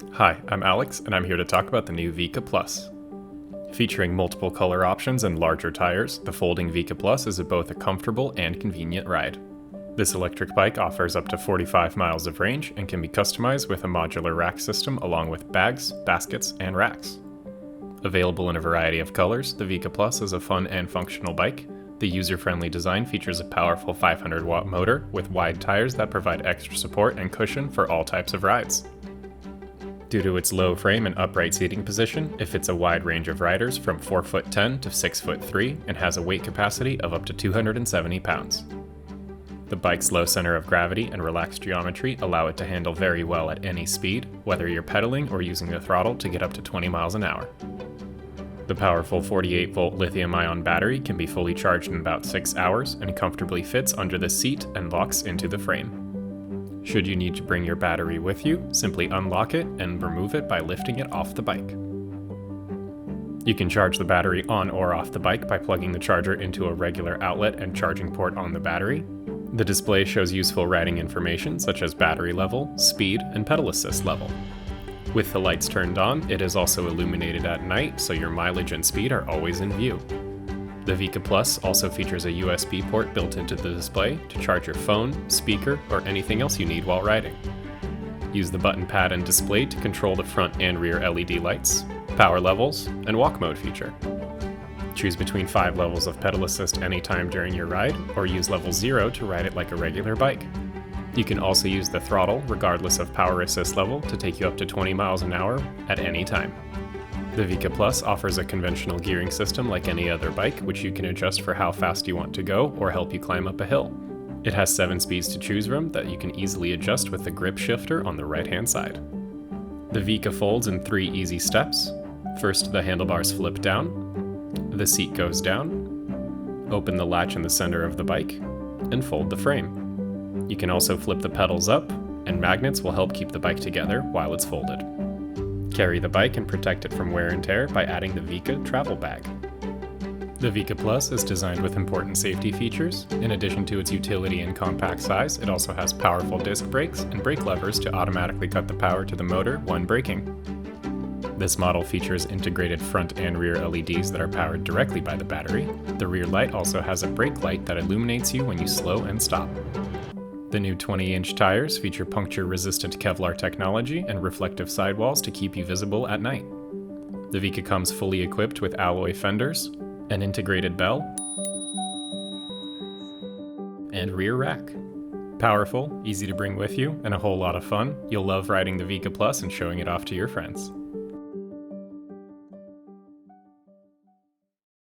Hi, I'm Alex, and I'm here to talk about the new Vika Plus. Featuring multiple color options and larger tires, the folding Vika Plus is both a comfortable and convenient ride. This electric bike offers up to 45 miles of range and can be customized with a modular rack system along with bags, baskets, and racks. Available in a variety of colors, the Vika Plus is a fun and functional bike. The user-friendly design features a powerful 500-watt motor with wide tires that provide extra support and cushion for all types of rides. Due to its low frame and upright seating position, it fits a wide range of riders from 4'10" to 6'3" and has a weight capacity of up to 270 pounds. The bike's low center of gravity and relaxed geometry allow it to handle very well at any speed, whether you're pedaling or using the throttle to get up to 20 miles an hour. The powerful 48-volt lithium-ion battery can be fully charged in about 6 hours and comfortably fits under the seat and locks into the frame. Should you need to bring your battery with you, simply unlock it and remove it by lifting it off the bike. You can charge the battery on or off the bike by plugging the charger into a regular outlet and charging port on the battery. The display shows useful riding information such as battery level, speed, and pedal assist level. With the lights turned on, it is also illuminated at night, so your mileage and speed are always in view. The Vika Plus also features a USB port built into the display to charge your phone, speaker, or anything else you need while riding. Use the button pad and display to control the front and rear LED lights, power levels, and walk mode feature. Choose between 5 levels of pedal assist anytime during your ride, or use level 0 to ride it like a regular bike. You can also use the throttle, regardless of power assist level, to take you up to 20 miles an hour at any time. The Vika Plus offers a conventional gearing system like any other bike, which you can adjust for how fast you want to go or help you climb up a hill. It has 7 speeds to choose from that you can easily adjust with the grip shifter on the right-hand side. The Vika folds in 3 easy steps. First, the handlebars flip down, the seat goes down, open the latch in the center of the bike, and fold the frame. You can also flip the pedals up, and magnets will help keep the bike together while it's folded. Carry the bike and protect it from wear and tear by adding the Vika travel bag. The Vika Plus is designed with important safety features. In addition to its utility and compact size, it also has powerful disc brakes and brake levers to automatically cut the power to the motor when braking. This model features integrated front and rear LEDs that are powered directly by the battery. The rear light also has a brake light that illuminates you when you slow and stop. The new 20-inch tires feature puncture-resistant Kevlar technology and reflective sidewalls to keep you visible at night. The Vika comes fully equipped with alloy fenders, an integrated bell, and rear rack. Powerful, easy to bring with you, and a whole lot of fun. You'll love riding the Vika Plus and showing it off to your friends.